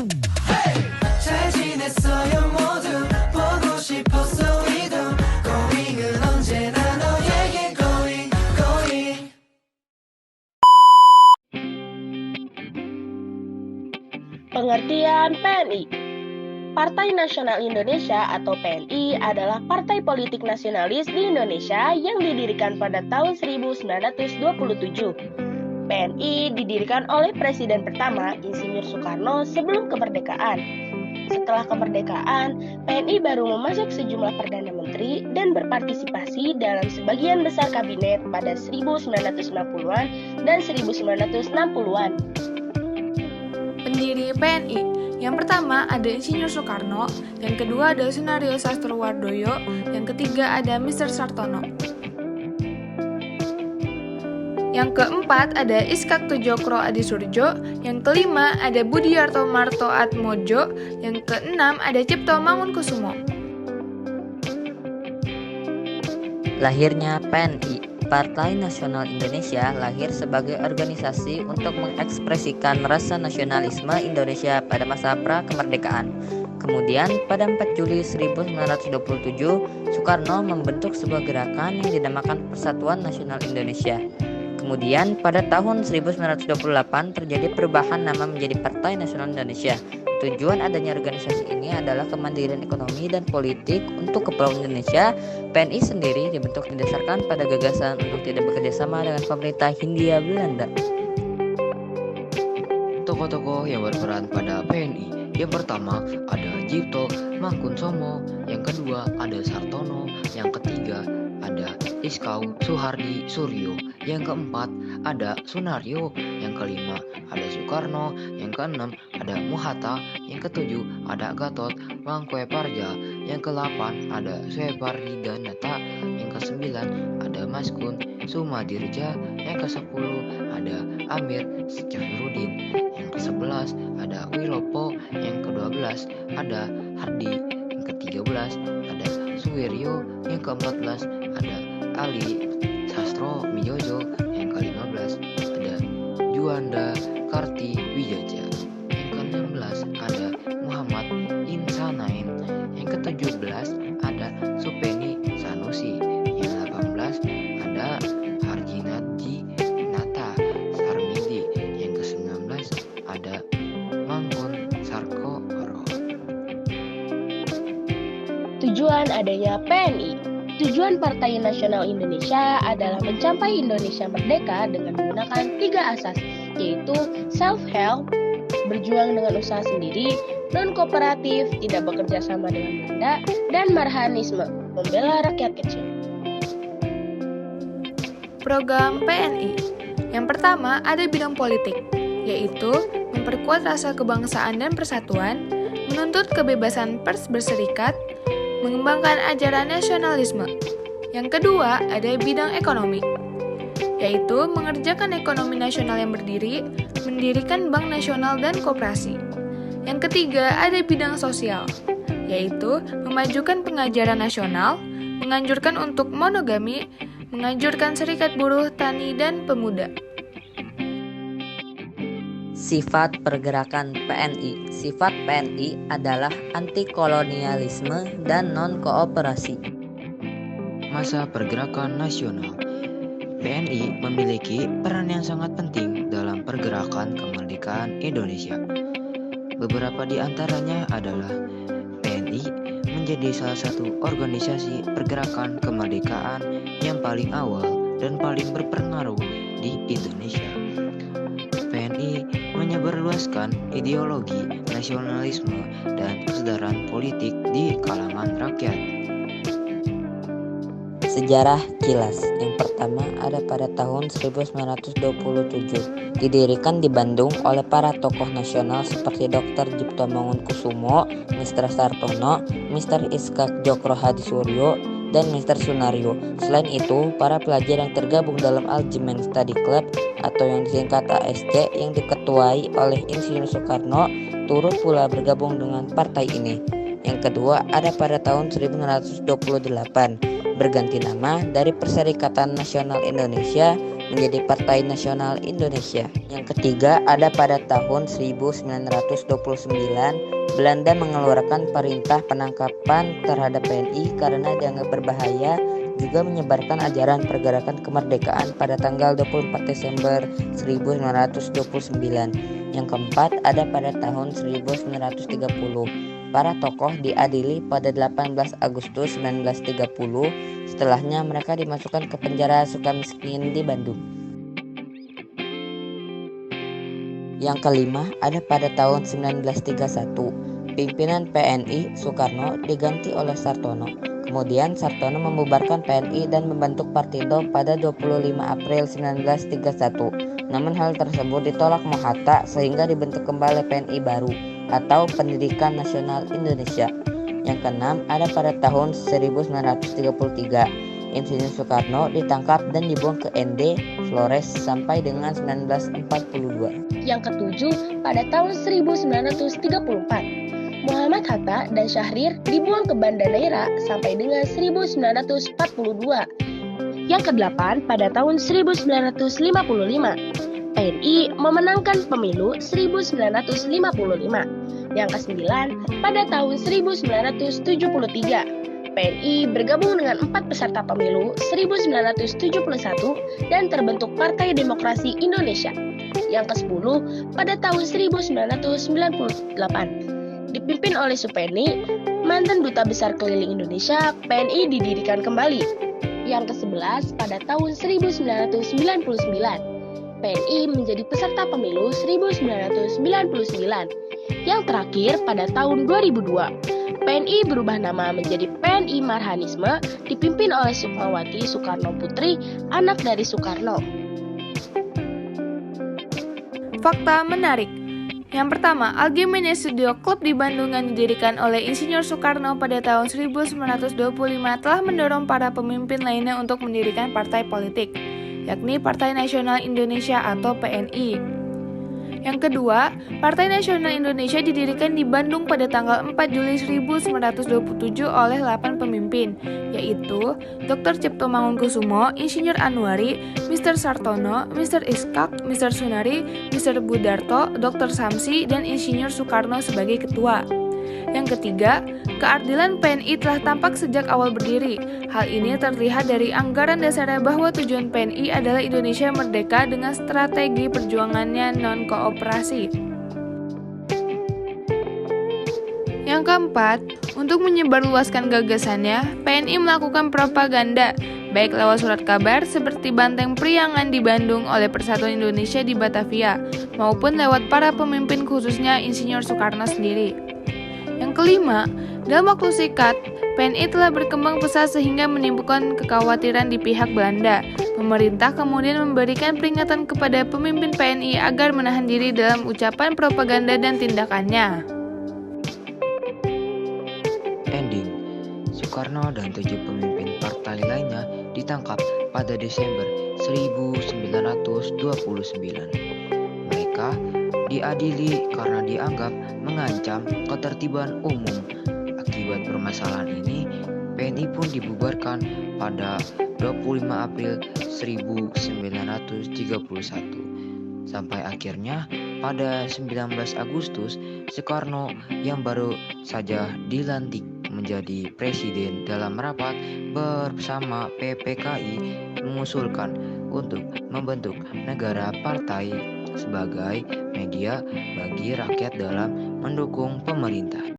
잘 지냈어요 모두 보고 싶었어 이도 고잉은 언제나 너에게 고잉 고잉. Pengertian PNI. Partai Nasional Indonesia atau PNI adalah partai politik nasionalis di Indonesia yang didirikan pada tahun 1927. PNI didirikan oleh Presiden pertama Insinyur Soekarno sebelum kemerdekaan. Setelah kemerdekaan, PNI baru memasuk sejumlah Perdana Menteri dan berpartisipasi dalam sebagian besar kabinet pada 1950-an dan 1960-an. Pendiri PNI. Yang pertama ada Insinyur Soekarno, yang kedua ada Sunario Sastrowardoyo, yang ketiga ada Mr. Sartono. Yang keempat ada Iskak Tujokro Adisurjo, yang kelima ada Budiarto Marto Atmojo, yang keenam ada Cipto Mangunkusumo. Lahirnya PNI. Partai Nasional Indonesia lahir sebagai organisasi untuk mengekspresikan rasa nasionalisme Indonesia pada masa pra-kemerdekaan. Kemudian pada 4 Juli 1927, Soekarno membentuk sebuah gerakan yang dinamakan Persatuan Nasional Indonesia. Kemudian pada tahun 1928 terjadi perubahan nama menjadi Partai Nasional Indonesia. Tujuan adanya organisasi ini adalah kemandirian ekonomi dan politik untuk Kepulauan Indonesia. PNI sendiri dibentuk didasarkan pada gagasan untuk tidak bekerja sama dengan pemerintah Hindia Belanda. Tokoh-tokoh yang berperan pada PNI. Yang pertama ada Cipto Mangunkusumo, yang kedua ada Sartono, yang ketiga ada Iskau Suhardi Suryo, yang keempat ada Sunario, yang kelima ada Soekarno, yang keenam ada Muhatta, yang ketujuh ada Gatot Mangkueparja, yang ke-8 ada Suepardidanata, yang ke-9 ada Maskun Sumadirja, yang ke-10 ada Amir Syafruddin, yang ke-11 ada Wilopo, yang ke-12 ada Hardi, yang ke-13 ada Suwiryo, yang ke-14 ada Ali Sastro Mijojo, yang ke-15 ada Juanda Karti Wijaja, yang ke-16 ada Muhammad Insanain, yang ke-17 ada Supeni Sanusi, yang ke-18 ada Harjinaji Nata Sarmidi, yang ke-19 ada Mangkun Sarkoro. Tujuan adanya PNI. Tujuan Partai Nasional Indonesia adalah mencapai Indonesia merdeka dengan menggunakan 3 asas, yaitu self-help, berjuang dengan usaha sendiri, non-kooperatif, tidak bekerja sama dengan Belanda, dan marhanisme, membela rakyat kecil. Program PNI. Yang pertama ada bidang politik, yaitu memperkuat rasa kebangsaan dan persatuan, menuntut kebebasan pers berserikat, mengembangkan ajaran nasionalisme. Yang kedua ada bidang ekonomi, yaitu mengerjakan ekonomi nasional yang berdiri, mendirikan bank nasional dan koperasi. Yang ketiga ada bidang sosial, yaitu memajukan pengajaran nasional, menganjurkan untuk monogami, menganjurkan serikat buruh, tani, dan pemuda. Sifat pergerakan PNI. Sifat PNI adalah anti-kolonialisme dan non-kooperasi. Masa pergerakan nasional. PNI memiliki peran yang sangat penting dalam pergerakan kemerdekaan Indonesia. Beberapa di antaranya adalah PNI menjadi salah satu organisasi pergerakan kemerdekaan yang paling awal dan paling berpengaruh di Indonesia. PNI menyebarluaskan ideologi nasionalisme dan kesadaran politik di kalangan rakyat. Sejarah kilas. Yang pertama ada pada tahun 1927. Didirikan di Bandung oleh para tokoh nasional seperti Dr. Cipto Mangunkusumo, Mr. Sartono, Mr. Iskak Jokro Hadisuryo, dan Mr. Sunario. Selain itu, para pelajar yang tergabung dalam Aljemen Study Club atau yang disingkat ASC yang diketuai oleh Insinyur Soekarno turut pula bergabung dengan partai ini. Yang kedua ada pada tahun 1928. berganti nama dari Perserikatan Nasional Indonesia menjadi Partai Nasional Indonesia. Yang ketiga ada pada tahun 1929, Belanda mengeluarkan perintah penangkapan terhadap PNI karena dianggap berbahaya, juga menyebarkan ajaran pergerakan kemerdekaan pada tanggal 24 Desember 1929. Yang keempat ada pada tahun 1930. Para tokoh diadili pada 18 Agustus 1930. Setelahnya mereka dimasukkan ke penjara Sukamiskin di Bandung. Yang kelima ada pada tahun 1931. Pimpinan PNI Soekarno diganti oleh Sartono. Kemudian Sartono membubarkan PNI dan membentuk Partindo pada 25 April 1931. Namun hal tersebut ditolak Mohatta sehingga dibentuk kembali PNI baru atau Pendidikan Nasional Indonesia. Yang keenam ada pada tahun 1933. Insinyur Soekarno ditangkap dan dibuang ke ND Flores sampai dengan 1942. Yang ketujuh pada tahun 1934. Muhammad Hatta dan Syahrir dibuang ke Banda Neira sampai dengan 1942. Yang kedelapan pada tahun 1955. PNI memenangkan pemilu 1955. Yang kesembilan pada tahun 1973. PNI bergabung dengan 4 peserta pemilu 1971 dan terbentuk Partai Demokrasi Indonesia. Yang ke-10 pada tahun 1998. Dipimpin oleh Supeni, mantan Duta Besar Keliling Indonesia, PNI didirikan kembali. Yang ke-11 pada tahun 1999. PNI menjadi peserta pemilu 1999. Yang terakhir pada tahun 2002. PNI berubah nama menjadi PNI Marhanisme, dipimpin oleh Sukmawati Soekarno Putri, anak dari Soekarno. Fakta menarik. Yang pertama, Algemene Studio Club di Bandung yang didirikan oleh Insinyur Soekarno pada tahun 1925 telah mendorong para pemimpin lainnya untuk mendirikan partai politik, yakni Partai Nasional Indonesia atau PNI. Yang kedua, Partai Nasional Indonesia didirikan di Bandung pada tanggal 4 Juli 1927 oleh 8 pemimpin, yaitu Dr. Cipto Mangunkusumo, Insinyur Anwari, Mr. Sartono, Mr. Iskak, Mr. Sunari, Mr. Budarto, Dr. Samsi, dan Insinyur Soekarno sebagai ketua. Yang ketiga, keadilan PNI telah tampak sejak awal berdiri. Hal ini terlihat dari anggaran dasarnya bahwa tujuan PNI adalah Indonesia merdeka dengan strategi perjuangannya non-kooperasi. Yang keempat, untuk menyebarluaskan gagasannya, PNI melakukan propaganda, baik lewat surat kabar seperti Banteng Priangan di Bandung oleh Persatuan Indonesia di Batavia, maupun lewat para pemimpin khususnya Insinyur Soekarno sendiri. Yang kelima, dalam waktu singkat, PNI telah berkembang pesat sehingga menimbulkan kekhawatiran di pihak Belanda. Pemerintah kemudian memberikan peringatan kepada pemimpin PNI agar menahan diri dalam ucapan propaganda dan tindakannya. Ending, Soekarno dan 7 pemimpin partai lainnya ditangkap pada Desember 1929. Mereka diadili karena dianggap mengancam ketertiban umum. Akibat permasalahan ini, PNI pun dibubarkan pada 25 April 1931. Sampai akhirnya pada 19 Agustus, Soekarno yang baru saja dilantik menjadi presiden dalam rapat bersama PPKI mengusulkan untuk membentuk negara partai sebagai media bagi rakyat dalam mendukung pemerintah.